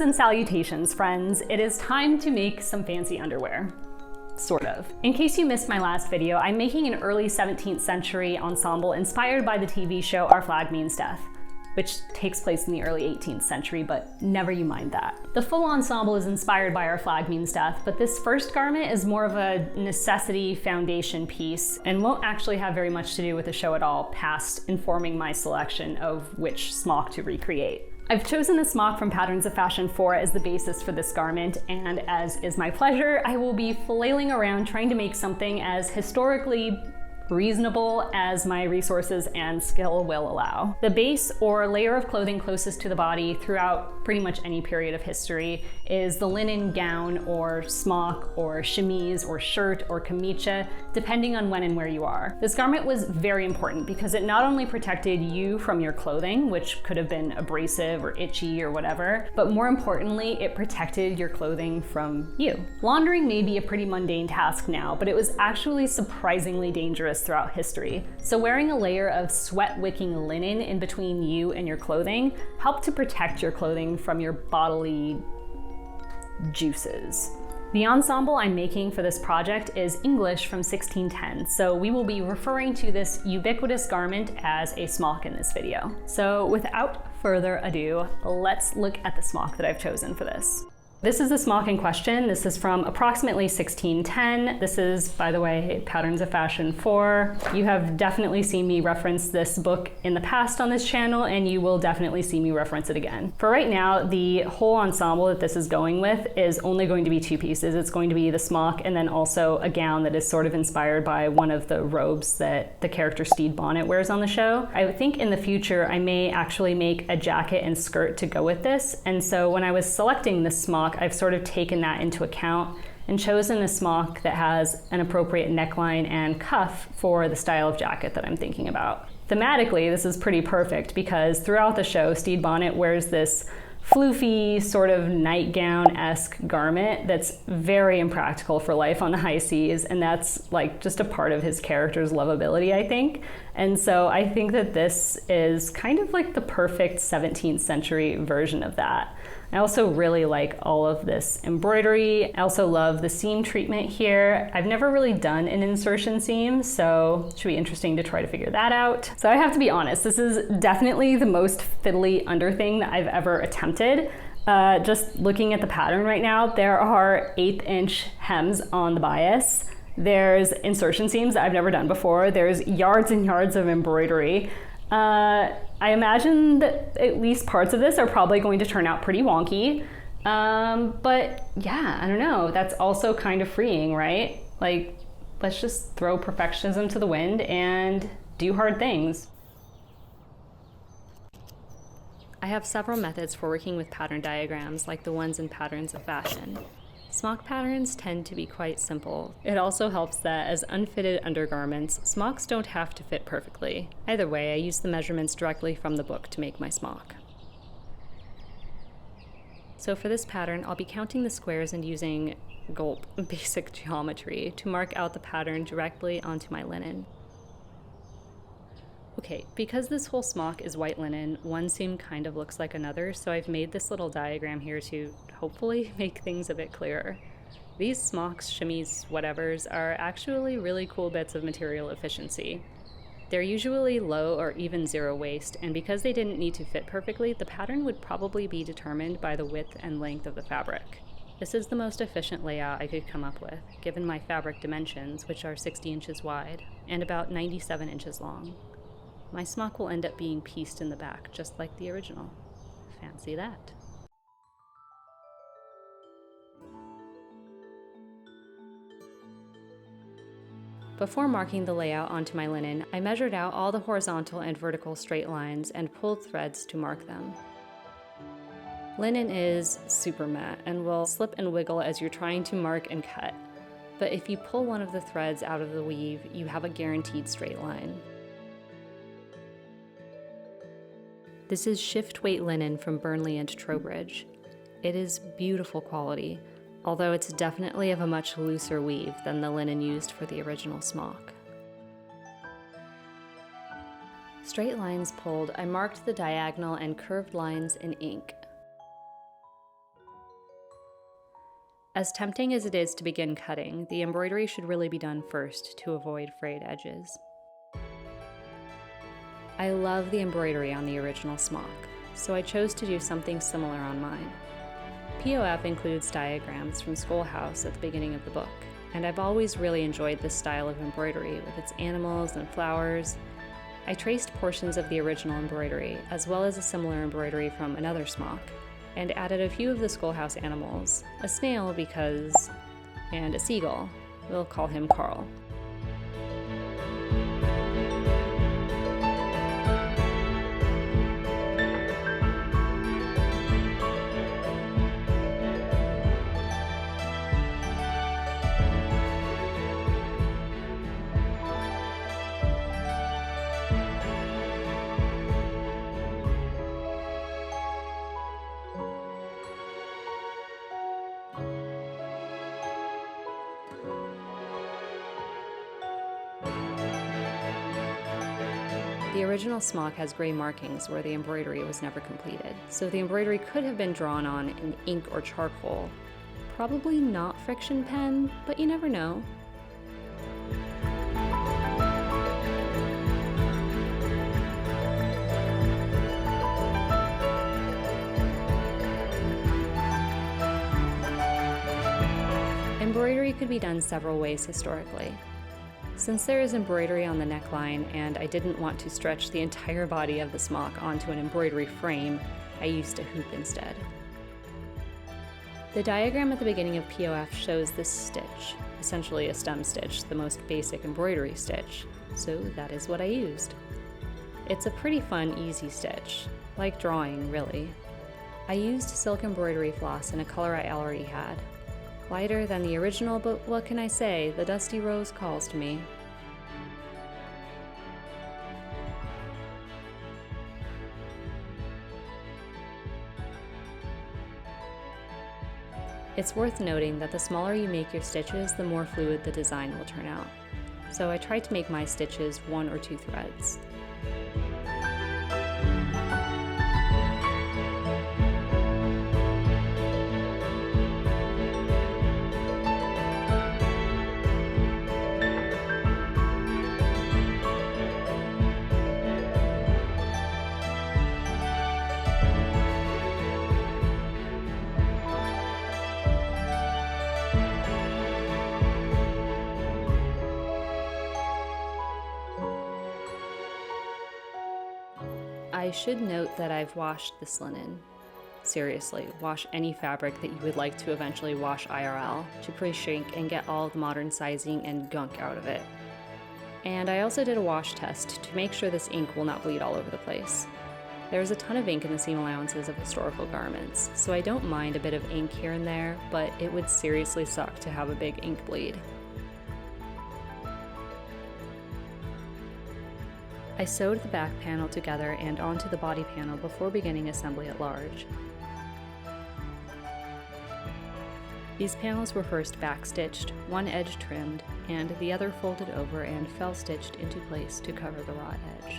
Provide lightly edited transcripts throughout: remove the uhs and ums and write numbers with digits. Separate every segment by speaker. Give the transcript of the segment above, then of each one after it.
Speaker 1: and salutations, friends. It is time to make some fancy underwear. Sort of. In case you missed my last video, I'm making an early 17th century ensemble inspired by the TV show Our Flag Means Death, which takes place in the early 18th century, but never you mind that. The full ensemble is inspired by Our Flag Means Death, but this first garment is more of a necessity foundation piece and won't actually have very much to do with the show at all, past informing my selection of which smock to recreate. I've chosen the smock from Patterns of Fashion 4 as the basis for this garment, and as is my pleasure, I will be flailing around trying to make something as historically reasonable as my resources and skill will allow. The base or layer of clothing closest to the body throughout pretty much any period of history is the linen gown or smock or chemise or shirt or camicia, depending on when and where you are. This garment was very important because it not only protected you from your clothing, which could have been abrasive or itchy or whatever, but more importantly, it protected your clothing from you. Laundering may be a pretty mundane task now, but it was actually surprisingly dangerous throughout history. So wearing a layer of sweat-wicking linen in between you and your clothing helped to protect your clothing from your bodily juices. The ensemble I'm making for this project is English from 1610, so we will be referring to this ubiquitous garment as a smock in this video. So without further ado, let's look at the smock that I've chosen for this. This is the smock in question. This is from approximately 1610. This is, by the way, Patterns of Fashion 4. You have definitely seen me reference this book in the past on this channel, and you will definitely see me reference it again. For right now, the whole ensemble that this is going with is only going to be two pieces. It's going to be the smock and then also a gown that is sort of inspired by one of the robes that the character Stede Bonnet wears on the show. I think in the future, I may actually make a jacket and skirt to go with this. And so when I was selecting this smock, I've sort of taken that into account and chosen a smock that has an appropriate neckline and cuff for the style of jacket that I'm thinking about. Thematically, this is pretty perfect because throughout the show, Stede Bonnet wears this floofy sort of nightgown-esque garment that's very impractical for life on the high seas, and that's like just a part of his character's lovability, I think. And so I think that this is kind of like the perfect 17th century version of that. I also really like all of this embroidery. I also love the seam treatment here. I've never really done an insertion seam, so it should be interesting to try to figure that out. So I have to be honest, this is definitely the most fiddly under thing that I've ever attempted. Just looking at the pattern right now, there are 1/8" hems on the bias. There's insertion seams that I've never done before. There's yards and yards of embroidery. I imagine that at least parts of this are probably going to turn out pretty wonky. But yeah, I don't know. That's also kind of freeing, right? Like, let's just throw perfectionism to the wind and do hard things. I have several methods for working with pattern diagrams like the ones in Patterns of Fashion. Smock patterns tend to be quite simple. It also helps that as unfitted undergarments, smocks don't have to fit perfectly. Either way, I use the measurements directly from the book to make my smock. So for this pattern, I'll be counting the squares and using gulp basic geometry to mark out the pattern directly onto my linen. Okay, because this whole smock is white linen, one seam kind of looks like another, so I've made this little diagram here to hopefully make things a bit clearer. These smocks, chemise, whatevers are actually really cool bits of material efficiency. They're usually low or even zero waist, and because they didn't need to fit perfectly, the pattern would probably be determined by the width and length of the fabric. This is the most efficient layout I could come up with, given my fabric dimensions, which are 60 inches wide and about 97 inches long. My smock will end up being pieced in the back, just like the original. Fancy that. Before marking the layout onto my linen, I measured out all the horizontal and vertical straight lines and pulled threads to mark them. Linen is super matte and will slip and wiggle as you're trying to mark and cut, but if you pull one of the threads out of the weave, you have a guaranteed straight line. This is shift weight linen from Burnley and Trowbridge. It is beautiful quality, although it's definitely of a much looser weave than the linen used for the original smock. Straight lines pulled, I marked the diagonal and curved lines in ink. As tempting as it is to begin cutting, the embroidery should really be done first to avoid frayed edges. I love the embroidery on the original smock, so I chose to do something similar on mine. POF includes diagrams from Schoolhouse at the beginning of the book, and I've always really enjoyed this style of embroidery with its animals and flowers. I traced portions of the original embroidery, as well as a similar embroidery from another smock, and added a few of the Schoolhouse animals, a snail because, and a seagull. We'll call him Carl. The original smock has gray markings where the embroidery was never completed, so the embroidery could have been drawn on in ink or charcoal. Probably not friction pen, but you never know. Embroidery could be done several ways historically. Since there is embroidery on the neckline and I didn't want to stretch the entire body of the smock onto an embroidery frame, I used a hoop instead. The diagram at the beginning of POF shows this stitch, essentially a stem stitch, the most basic embroidery stitch, so that is what I used. It's a pretty fun, easy stitch, like drawing, really. I used silk embroidery floss in a color I already had. Lighter than the original, but what can I say, the dusty rose calls to me. It's worth noting that the smaller you make your stitches, the more fluid the design will turn out. So I tried to make my stitches 1 or 2 threads. I should note that I've washed this linen. Seriously, wash any fabric that you would like to eventually wash IRL to pre-shrink and get all the modern sizing and gunk out of it. And I also did a wash test to make sure this ink will not bleed all over the place. There's a ton of ink in the seam allowances of historical garments, so I don't mind a bit of ink here and there, but it would seriously suck to have a big ink bleed. I sewed the back panel together and onto the body panel before beginning assembly at large. These panels were first backstitched, one edge trimmed, and the other folded over and fell stitched into place to cover the raw edge.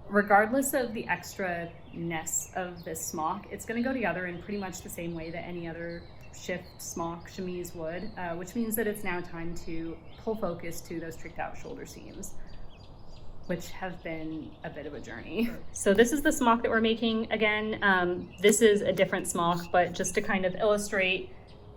Speaker 1: Regardless of the extra-ness of this smock, it's going to go together in pretty much the same way that any other shift, smock, chemise would, which means that it's now time to pull focus to those tricked out shoulder seams, which have been a bit of a journey. So this is the smock that we're making. Again, this is a different smock, but just to kind of illustrate,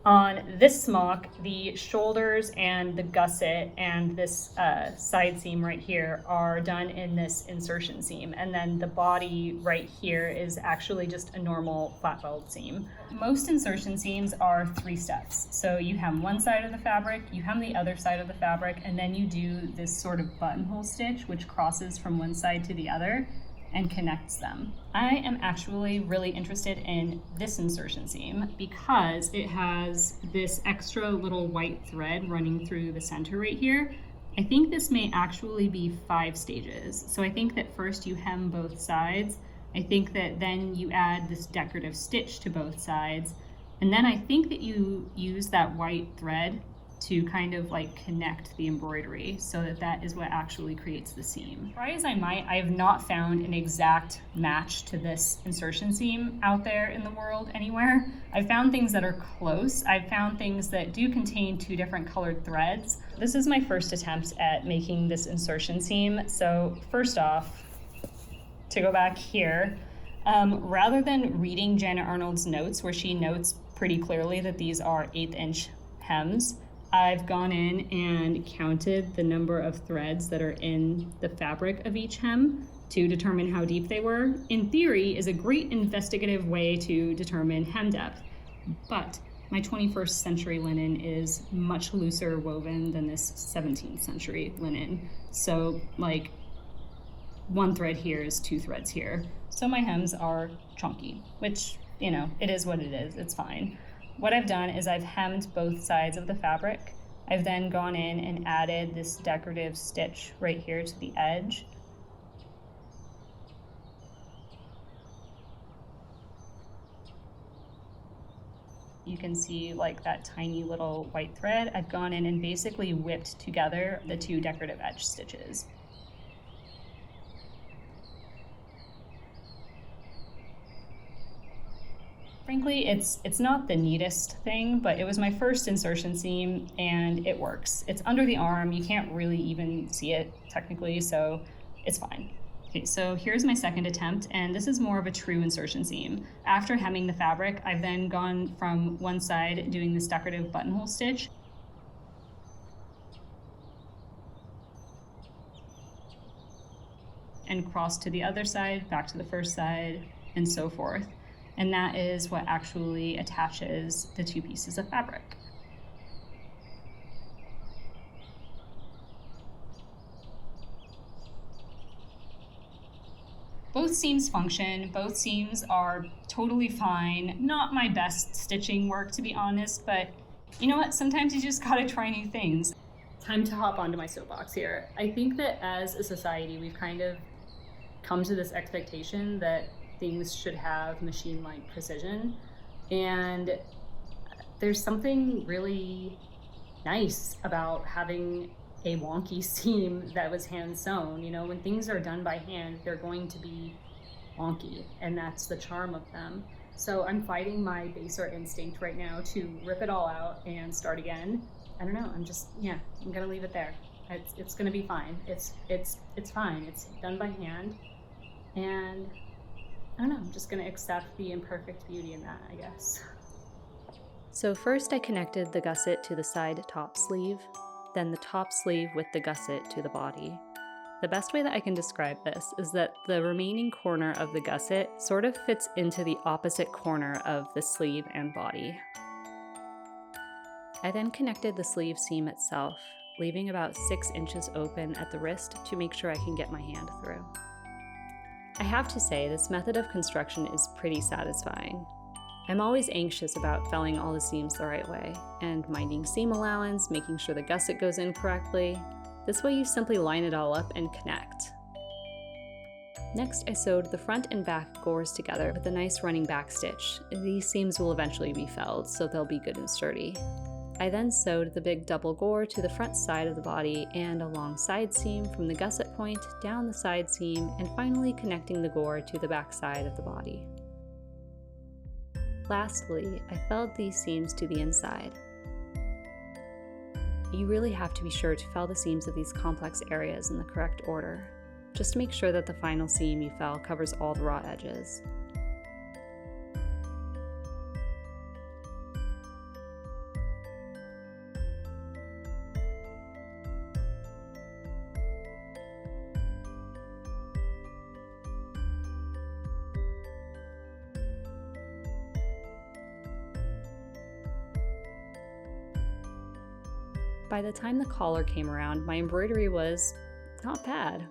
Speaker 1: on this smock, the shoulders and the gusset and this side seam right here are done in this insertion seam. And then the body right here is actually just a normal flat belled seam. Most insertion seams are 3 steps. So you hem one side of the fabric, you hem the other side of the fabric, and then you do this sort of buttonhole stitch, which crosses from one side to the other. and connects them. I am actually really interested in this insertion seam because it has this extra little white thread running through the center right here. I think this may actually be 5 stages. So I think that first you hem both sides. I think that then you add this decorative stitch to both sides. And then I think that you use that white thread to kind of like connect the embroidery so that that is what actually creates the seam. Try as I might, I have not found an exact match to this insertion seam out there in the world anywhere. I've found things that are close. I've found things that do contain 2 different colored threads. This is my first attempt at making this insertion seam. So first off, to go back here, rather than reading Janet Arnold's notes where she notes pretty clearly that these are 1/8 inch hems, I've gone in and counted the number of threads that are in the fabric of each hem to determine how deep they were. In theory, is a great investigative way to determine hem depth, but my 21st century linen is much looser woven than this 17th century linen. So like 1 thread here is 2 threads here. So my hems are chunky, which, you know, it is what it is, it's fine. What I've done is I've hemmed both sides of the fabric. I've then gone in and added this decorative stitch right here to the edge. You can see like that tiny little white thread. I've gone in and basically whipped together the 2 decorative edge stitches. Frankly, it's not the neatest thing, but it was my first insertion seam and it works. It's under the arm, you can't really even see it technically, so it's fine. Okay, so here's my second attempt, and this is more of a true insertion seam. After hemming the fabric, I've then gone from one side doing this decorative buttonhole stitch. And cross to the other side, back to the first side, and so forth. And that is what actually attaches the 2 pieces of fabric. Both seams function, both seams are totally fine. Not my best stitching work, to be honest, but you know what? Sometimes you just gotta try new things. Time to hop onto my soapbox here. I think that as a society, we've kind of come to this expectation that things should have machine-like precision, and there's something really nice about having a wonky seam that was hand sewn. You know, when things are done by hand, they're going to be wonky, and that's the charm of them. So I'm fighting my baser instinct right now to rip it all out and start again. I don't know, I'm gonna leave it there. It's gonna be fine. It's fine. It's done by hand, and I don't know, I'm just gonna accept the imperfect beauty in that, I guess.
Speaker 2: So first I connected the gusset to the side top sleeve, then the top sleeve with the gusset to the body. The best way that I can describe this is that the remaining corner of the gusset sort of fits into the opposite corner of the sleeve and body. I then connected the sleeve seam itself, leaving about 6 inches open at the wrist to make sure I can get my hand through. I have to say, this method of construction is pretty satisfying. I'm always anxious about felling all the seams the right way, and minding seam allowance, making sure the gusset goes in correctly. This way you simply line it all up and connect. Next, I sewed the front and back gores together with a nice running back stitch. These seams will eventually be felled, so they'll be good and sturdy. I then sewed the big double gore to the front side of the body and a long side seam from the gusset point down the side seam, and finally connecting the gore to the back side of the body. Lastly, I felled these seams to the inside. You really have to be sure to fell the seams of these complex areas in the correct order. Just make sure that the final seam you fell covers all the raw edges. By the time the collar came around, my embroidery was not bad.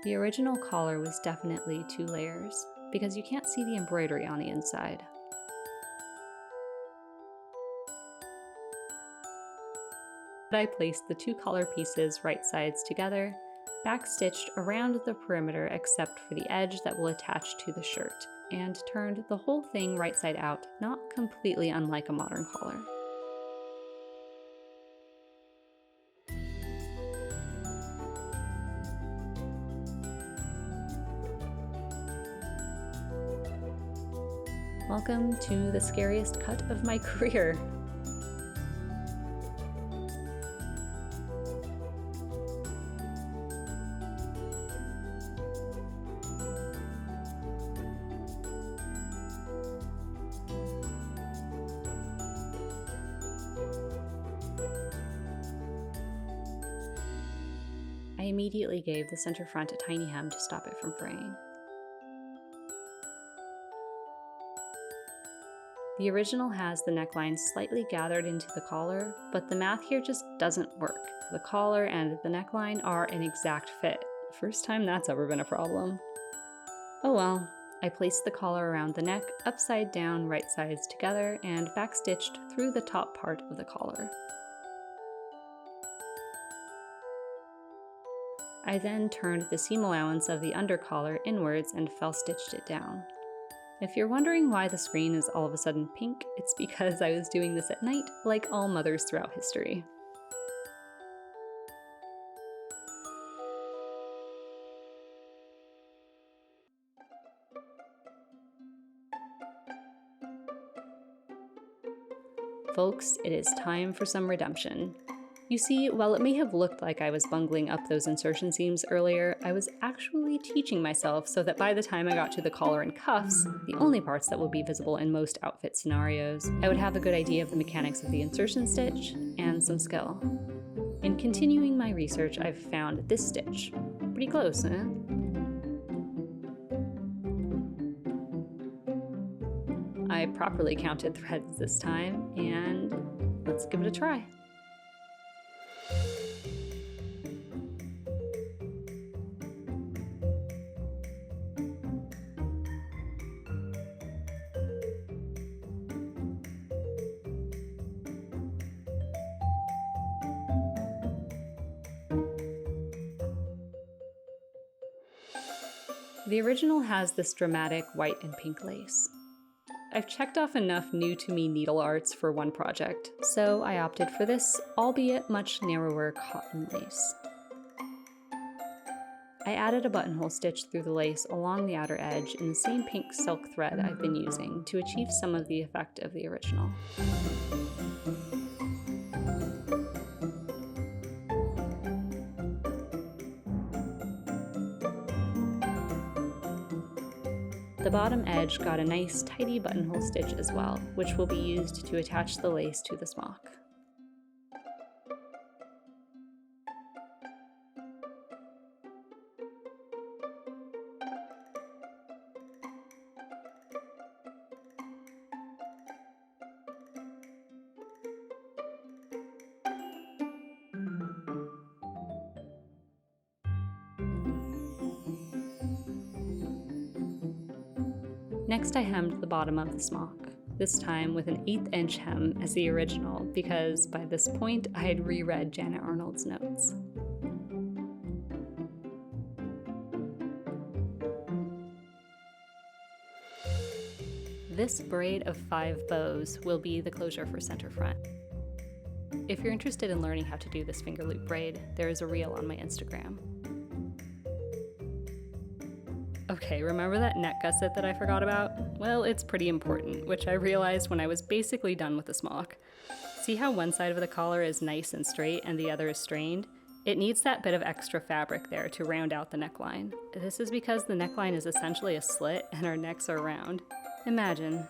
Speaker 2: The original collar was definitely 2 layers, because you can't see the embroidery on the inside. I placed the 2 collar pieces right sides together, backstitched around the perimeter except for the edge that will attach to the shirt, and turned the whole thing right side out, not completely unlike a modern collar. Welcome to the scariest cut of my career. I immediately gave the center front a tiny hem to stop it from fraying. The original has the neckline slightly gathered into the collar, but the math here just doesn't work. The collar and the neckline are an exact fit. First time that's ever been a problem. Oh well. I placed the collar around the neck, upside down, right sides together, and backstitched through the top part of the collar. I then turned the seam allowance of the undercollar inwards and fell-stitched it down. If you're wondering why the screen is all of a sudden pink, it's because I was doing this at night, like all mothers throughout history. Folks, it is time for some redemption. You see, while it may have looked like I was bungling up those insertion seams earlier, I was actually teaching myself so that by the time I got to the collar and cuffs, the only parts that would be visible in most outfit scenarios, I would have a good idea of the mechanics of the insertion stitch and some skill. In continuing my research, I've found this stitch. Pretty close, huh? I properly counted threads this time, and let's give it a try. The original has this dramatic white and pink lace. I've checked off enough new-to-me needle arts for one project, so I opted for this, albeit much narrower cotton lace. I added a buttonhole stitch through the lace along the outer edge in the same pink silk thread I've been using to achieve some of the effect of the original. The bottom edge got a nice tidy buttonhole stitch as well, which will be used to attach the lace to the smock. Next, I hemmed the bottom of the smock, this time with an 1/8 inch hem as the original because by this point I had reread Janet Arnold's notes. This braid of 5 bows will be the closure for center front. If you're interested in learning how to do this finger loop braid, there is a reel on my Instagram. Okay, remember that neck gusset that I forgot about? Well, it's pretty important, which I realized when I was basically done with the smock. See how one side of the collar is nice and straight and the other is strained? It needs that bit of extra fabric there to round out the neckline. This is because the neckline is essentially a slit and our necks are round. Imagine.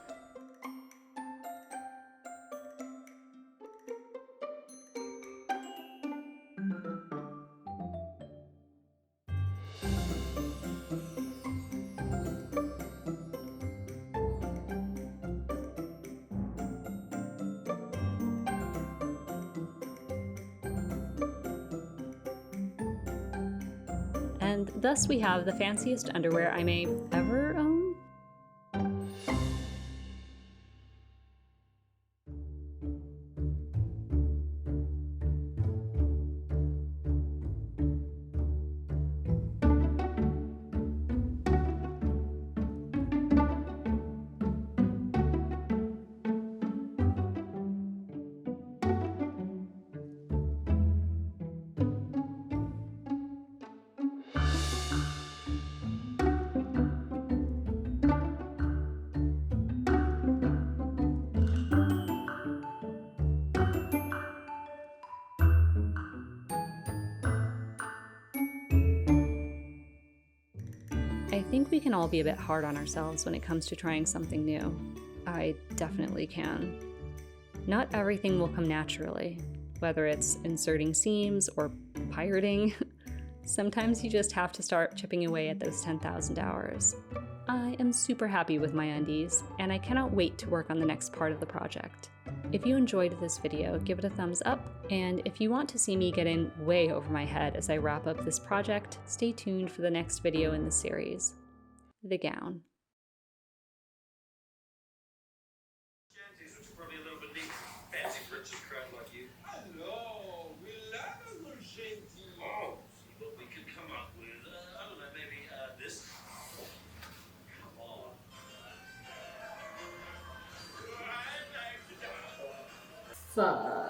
Speaker 2: and thus we have the fanciest underwear I may ever own. I think we can all be a bit hard on ourselves when it comes to trying something new. I definitely can. Not everything will come naturally, whether it's inserting seams or pirating. Sometimes you just have to start chipping away at those 10,000 hours. I am super happy with my undies, and I cannot wait to work on the next part of the project. If you enjoyed this video, give it a thumbs up, and if you want to see me get in way over my head as I wrap up this project, stay tuned for the next video in the series, the gown.
Speaker 3: Probably a little bit deep. Fancy purchase crowd like you. Hello, we love a gentil. Oh, see what we could come up with. I don't know, maybe this. Come on.
Speaker 1: Fuck.